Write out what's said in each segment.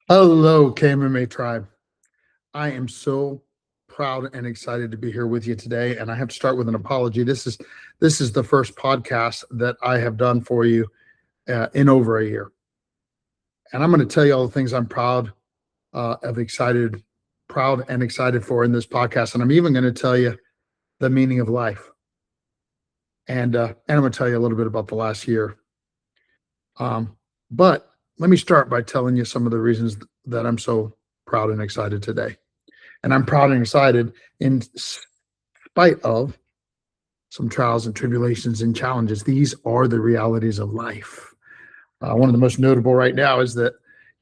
Hello, KMMA tribe. I am so proud and excited to be here with you today. And I have to start with an apology. This is the first podcast that I have done for you in over a year. And I'm going to tell you all the things I'm proud and excited for in this podcast. And I'm even going to tell you the meaning of life. And I'm going to tell you a little bit about the last year. But let me start by telling you some of the reasons that I'm so proud and excited today. And I'm proud and excited in spite of some trials and tribulations and challenges. These are the realities of life. One of the most notable right now is that,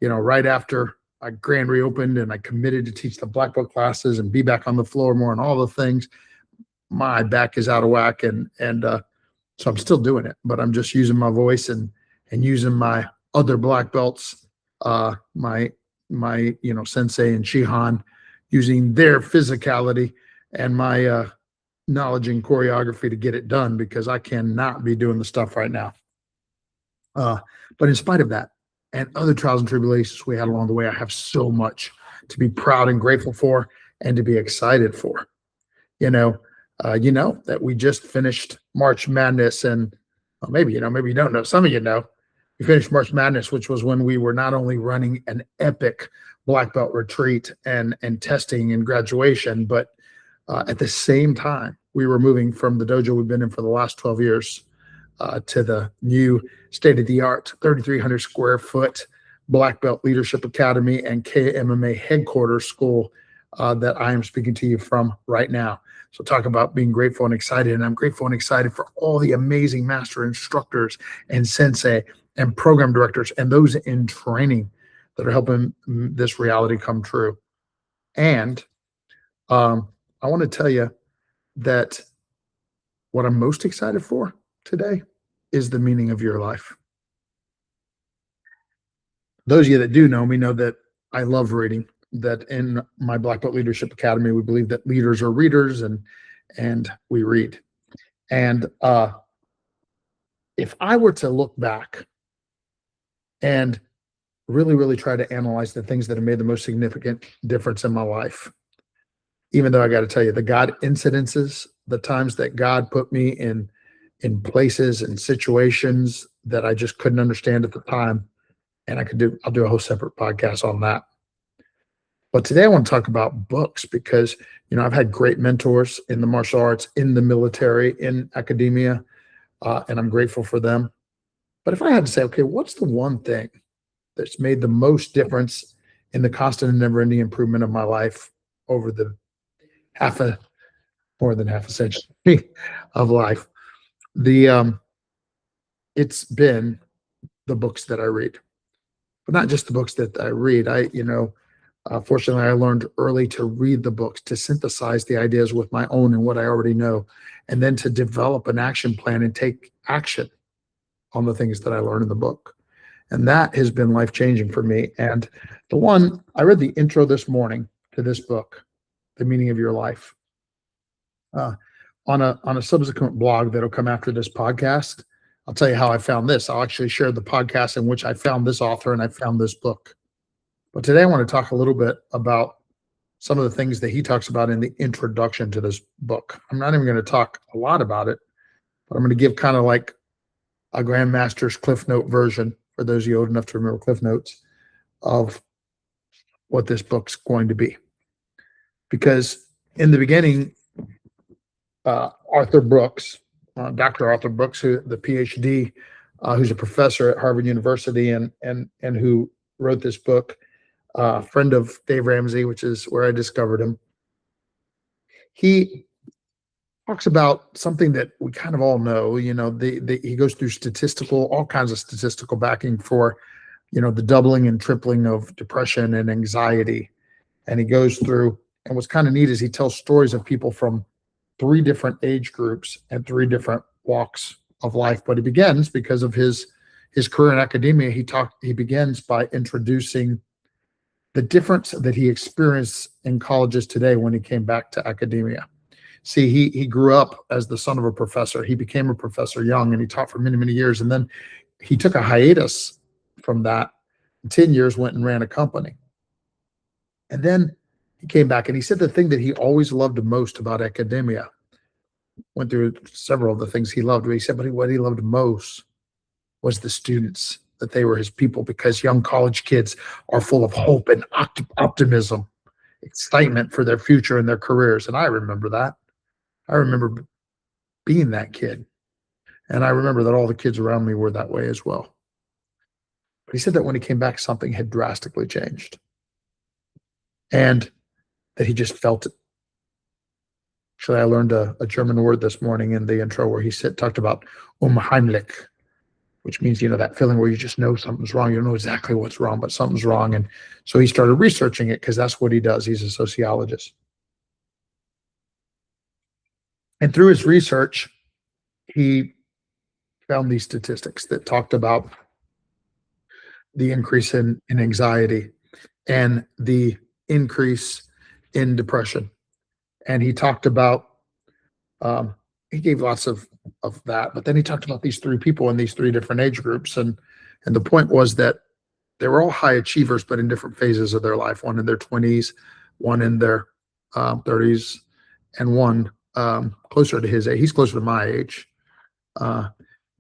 right after I grand reopened and I committed to teach the black belt classes and be back on the floor more and all the things, my back is out of whack. And so I'm still doing it, but I'm just using my voice and using my other black belts, my sensei and Shihan, using their physicality and my knowledge and choreography to get it done, because I cannot be doing the stuff right now. But in spite of that and other trials and tribulations we had along the way, I have so much to be proud and grateful for and to be excited for. That we just finished March Madness, and maybe you don't know. Some of we finished March Madness, which was when we were not only running an epic black belt retreat and testing and graduation, but at the same time, we were moving from the dojo we've been in for the last 12 years to the new state-of-the-art 3,300 square foot Black Belt Leadership Academy and KMMA headquarters school that I am speaking to you from right now. So talk about being grateful and excited. And I'm grateful and excited for all the amazing master instructors and sensei and program directors and those in training that are helping this reality come true. And I want to tell you that what I'm most excited for today is the meaning of your life. Those of you that do know me know that I love reading, that in my Black Belt Leadership Academy, we believe that leaders are readers and we read. And if I were to look back and really, really try to analyze the things that have made the most significant difference in my life, even though I got to tell you, the God incidences, the times that God put me in places and situations that I just couldn't understand at the time, and I'll do a whole separate podcast on that. But today I want to talk about books because, I've had great mentors in the martial arts, in the military, in academia, and I'm grateful for them. But if I had to say, okay, what's the one thing that's made the most difference in the constant and never-ending improvement of my life over the more than half a century of life? It's been the books that I read, but not just the books that I read. Fortunately, I learned early to read the books, to synthesize the ideas with my own and what I already know, and then to develop an action plan and take action on the things that I learned in the book. And that has been life-changing for me. And I read the intro this morning to this book, The Meaning of Your Life. On a subsequent blog that'll come after this podcast, I'll tell you how I found this. I'll actually share the podcast in which I found this author and I found this book. But today I want to talk a little bit about some of the things that he talks about in the introduction to this book. I'm not even going to talk a lot about it, but I'm going to give kind of like a Grandmaster's Cliff Note version, for those of you old enough to remember Cliff Notes, of what this book's going to be. Because in the beginning, Arthur Brooks, Dr. Arthur Brooks, the PhD, who's a professor at Harvard University and who wrote this book, friend of Dave Ramsey, which is where I discovered him. He talks about something that we kind of all know. He goes through all kinds of statistical backing for, the doubling and tripling of depression and anxiety. And he goes through, and what's kind of neat is he tells stories of people from 3 different age groups and 3 different walks of life. But he begins, because of his career in academia, he begins by introducing the difference that he experienced in colleges today when he came back to academia. See, he grew up as the son of a professor. He became a professor young, and he taught for many, many years. And then he took a hiatus from that In 10 years, went and ran a company. And then he came back and he said the thing that he always loved most about academia, went through several of the things he loved, but he said, but what he loved most was the students, that they were his people, because young college kids are full of hope and optimism, excitement for their future and their careers. And I remember that. I remember being that kid. And I remember that all the kids around me were that way as well. But he said that when he came back, something had drastically changed and that he just felt it. Actually, I learned a German word this morning in the intro where he talked about Heimlich, which means, that feeling where you just know something's wrong. You don't know exactly what's wrong, but something's wrong. And so he started researching it because that's what he does. He's a sociologist. And through his research, he found these statistics that talked about the increase in anxiety and the increase in depression. And he talked about, he gave lots of that, but then he talked about these three people in these three different age groups. And the point was that they were all high achievers, but in different phases of their life, one in their 20s, one in their 30s, and one closer to his age. He's closer to my age.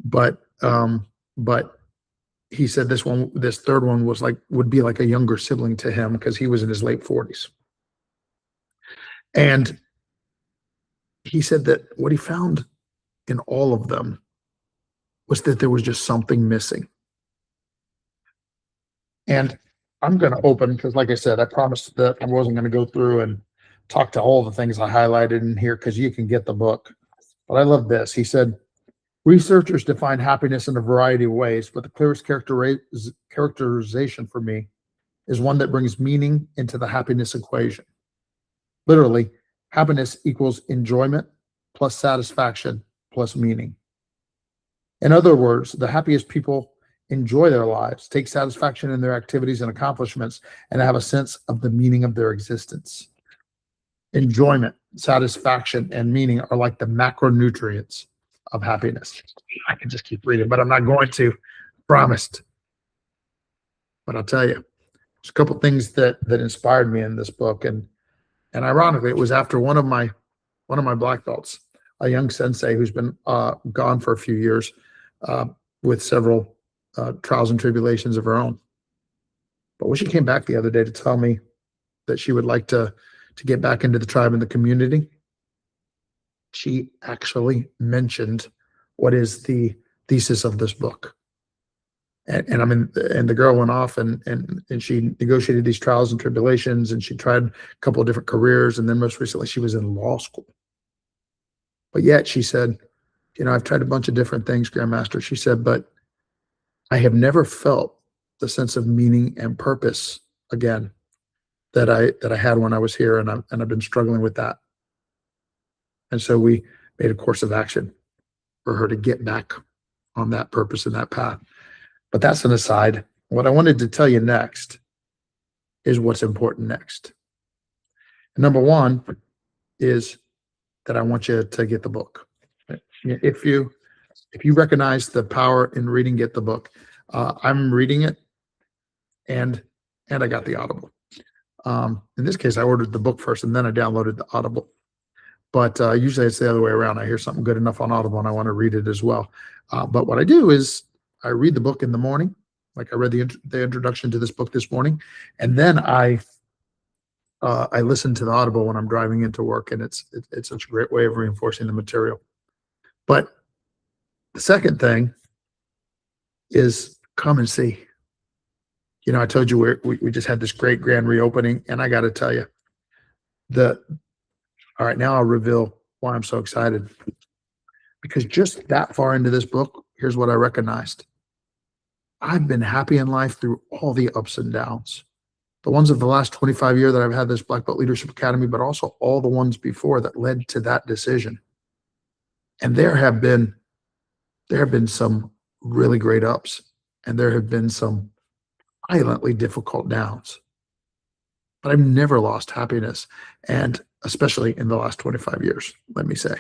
But he said this third one would be like a younger sibling to him because he was in his late 40s. And he said that what he found in all of them was that there was just something missing. And I'm going to open, because like I said, I promised that I wasn't going to go through and talk to all the things I highlighted in here because you can get the book. But I love this. He said, researchers define happiness in a variety of ways, but the clearest characterization for me is one that brings meaning into the happiness equation. Literally, happiness equals enjoyment plus satisfaction plus meaning. In other words, the happiest people enjoy their lives, take satisfaction in their activities and accomplishments, and have a sense of the meaning of their existence. Enjoyment, satisfaction, and meaning are like the macronutrients of happiness. I can just keep reading, but I'm not going to, promised. But I'll tell you, there's a couple things that inspired me in this book, and ironically, it was after one of my black belts, a young sensei who's been gone for a few years with several trials and tribulations of her own. But when she came back the other day to tell me that she would like to get back into the tribe and the community, she actually mentioned what is the thesis of this book. And the girl went off and she negotiated these trials and tribulations, and she tried a couple of different careers, and then most recently she was in law school. But yet she said, I've tried a bunch of different things, Grandmaster. She said, but I have never felt the sense of meaning and purpose again that I had when I was here, and I've been struggling with that. And so we made a course of action for her to get back on that purpose and that path. But that's an aside. What I wanted to tell you next is what's important next. And number one is that I want you to get the book. If you recognize the power in reading, get the book. I'm reading it, and I got the Audible. In this case, I ordered the book first, and then I downloaded the Audible. But usually it's the other way around. I hear something good enough on Audible, and I want to read it as well. But what I do is I read the book in the morning, like I read the introduction to this book this morning, and then I listen to the Audible when I'm driving into work, and it's such a great way of reinforcing the material. But the second thing is come and see. I told you we just had this great grand reopening, and I got to tell you, all right, now I'll reveal why I'm so excited. Because just that far into this book, here's what I recognized. I've been happy in life through all the ups and downs. The ones of the last 25 years that I've had this Black Belt Leadership Academy, but also all the ones before that led to that decision. And there have been some really great ups, and there have been some violently difficult downs. But I've never lost happiness, and especially in the last 25 years, let me say.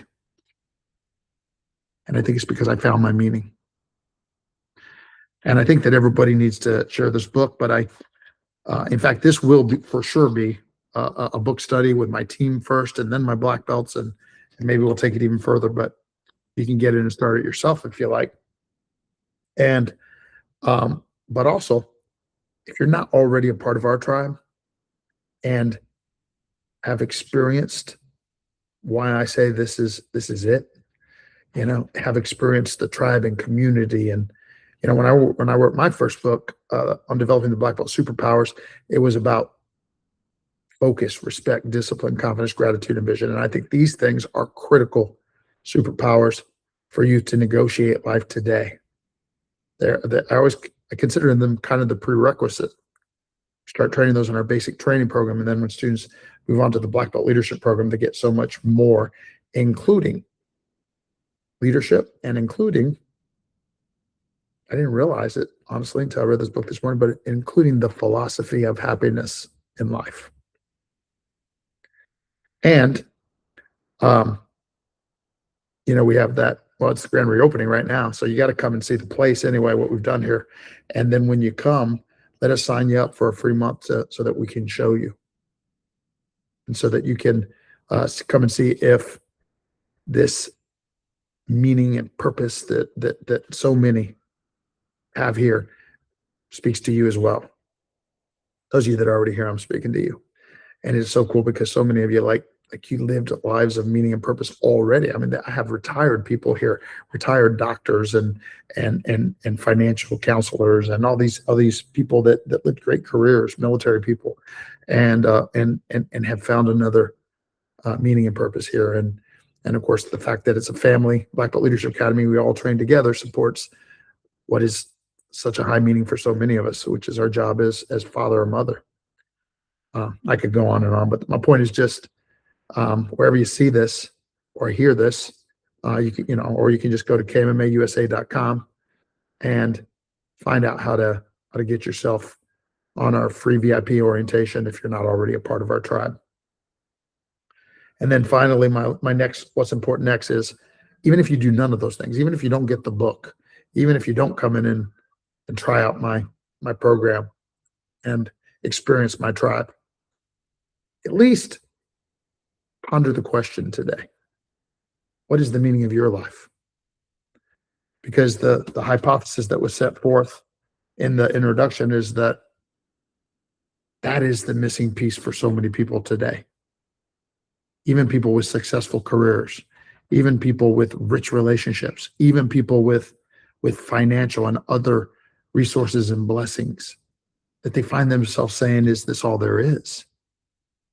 And I think it's because I found my meaning. And I think that everybody needs to share this book, but in fact, this will be for sure be a book study with my team first and then my black belts, and maybe we'll take it even further, but you can get in and start it yourself if you like. And, but also, if you're not already a part of our tribe and have experienced why I say this is it, have experienced the tribe and community. And, when I wrote my first book on developing the black belt superpowers, it was about focus, respect, discipline, confidence, gratitude, and vision. And I think these things are critical superpowers for you to negotiate life today. I consider them kind of the prerequisite. Start training those in our basic training program, and then when students move on to the black belt leadership program, they get so much more, including leadership and including, I didn't realize it honestly until I read this book this morning, but including the philosophy of happiness in life. And we have that. Well, it's the grand reopening right now, so you got to come and see the place anyway, what we've done here. And then when you come, let us sign you up for a free month so that we can show you, and so that you can come and see if this meaning and purpose that so many have here speaks to you as well. Those of you that are already here, I'm speaking to you. And it's so cool because so many of you like you lived lives of meaning and purpose already. I mean, I have retired people here, retired doctors and financial counselors and all these people that lived great careers, military people, and have found another meaning and purpose here. And of course, the fact that it's a family, Black Belt Leadership Academy, we all train together, supports what is such a high meaning for so many of us, which is our job as father or mother. I could go on and on, but my point is just wherever you see this or hear this, you can just go to kmmausa.com and find out how to get yourself on our free VIP orientation if you're not already a part of our tribe. And then finally, my next, what's important next is, even if you do none of those things, even if you don't get the book, even if you don't come in and try out my program and experience my tribe, at least ponder the question today. What is the meaning of your life? Because the hypothesis that was set forth in the introduction is that is the missing piece for so many people today. Even people with successful careers, even people with rich relationships, even people with financial and other resources and blessings, that they find themselves saying, is this all there is?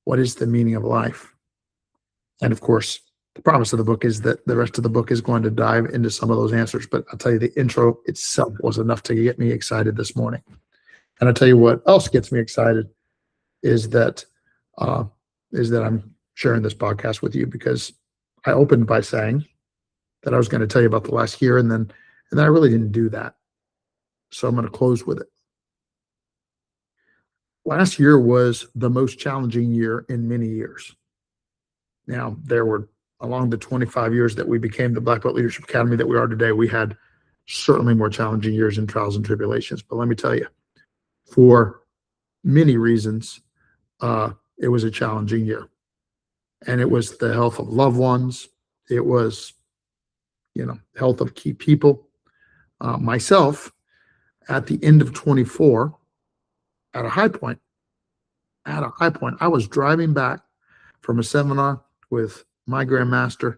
What is the meaning of life? And of course, the promise of the book is that the rest of the book is going to dive into some of those answers. But I'll tell you, the intro itself was enough to get me excited this morning. And I'll tell you what else gets me excited is that I'm sharing this podcast with you, because I opened by saying that I was going to tell you about the last year, and then I really didn't do that. So I'm going to close with it. Last year was the most challenging year in many years. Now, there were, along the 25 years that we became the Black Belt Leadership Academy that we are today, we had certainly more challenging years and trials and tribulations. But let me tell you, for many reasons, it was a challenging year. And it was the health of loved ones. It was, health of key people. Myself, at the end of 24, at a high point, I was driving back from a seminar with my Grandmaster,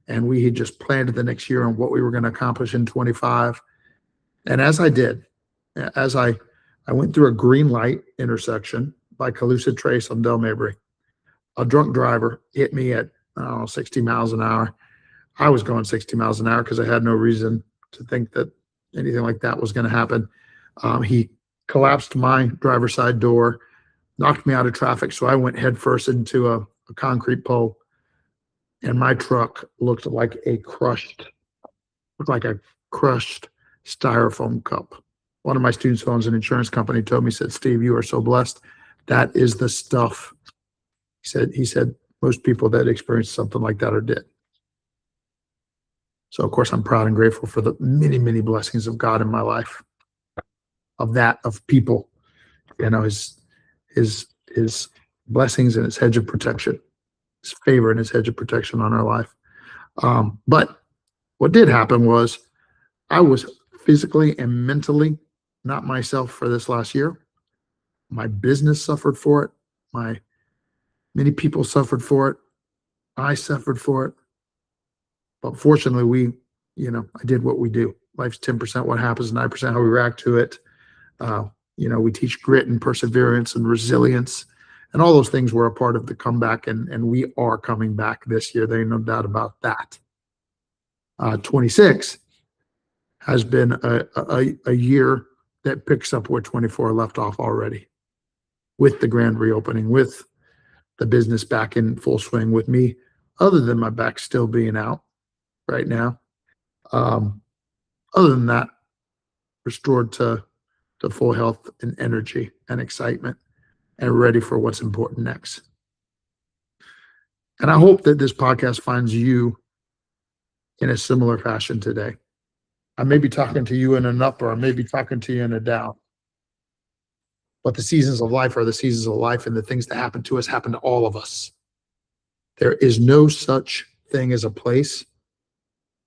and we had just planned the next year on what we were going to accomplish in 25. And as I went through a green light intersection by Calusa Trace on Del Mabry, a drunk driver hit me at 60 miles an hour. I was going 60 miles an hour because I had no reason to think that anything like that was going to happen. He collapsed my driver's side door, knocked me out of traffic, so I went headfirst into a concrete pole, and my truck looked like a crushed styrofoam cup. One of my students who owns an insurance company told me, said, "Steve, you are so blessed. That is the stuff." He said most people that experience something like that are dead. So of course I'm proud and grateful for the many, many blessings of God in my life. of people, his blessings and his hedge of protection, his favor and his hedge of protection on our life. But what did happen was I was physically and mentally not myself for this last year. My business suffered for it. Many people suffered for it. I suffered for it. But fortunately, I did what we do. Life's 10% what happens, 9% how we react to it. We teach grit and perseverance and resilience, and all those things were a part of the comeback, and we are coming back this year. There ain't no doubt about that. 26 has been a year that picks up where 24 left off already, with the grand reopening, with the business back in full swing, with me, other than my back still being out right now. Other than that, restored to full health and energy and excitement, and ready for what's important next. And I hope that this podcast finds you in a similar fashion today. I may be talking to you in an up, or I may be talking to you in a down. But the seasons of life are the seasons of life, and the things that happen to us happen to all of us. There is no such thing as a place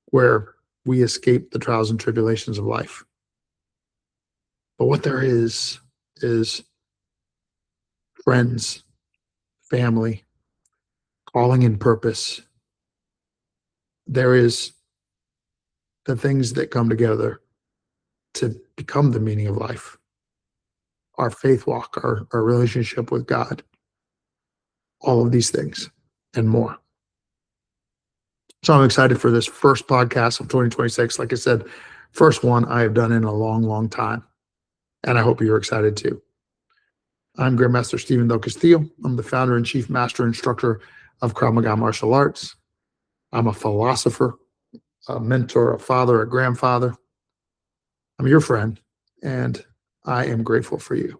where we escape the trials and tribulations of life. But what there is friends, family, calling and purpose. There is the things that come together to become the meaning of life. Our faith walk, our relationship with God, all of these things and more. So I'm excited for this first podcast of 2026. Like I said, first one I have done in a long, long time. And I hope you're excited too. I'm Grandmaster Stephen Del Castillo. I'm the founder and chief master instructor of Krav Maga martial arts. I'm a philosopher, a mentor, a father, a grandfather. I'm your friend, and I am grateful for you.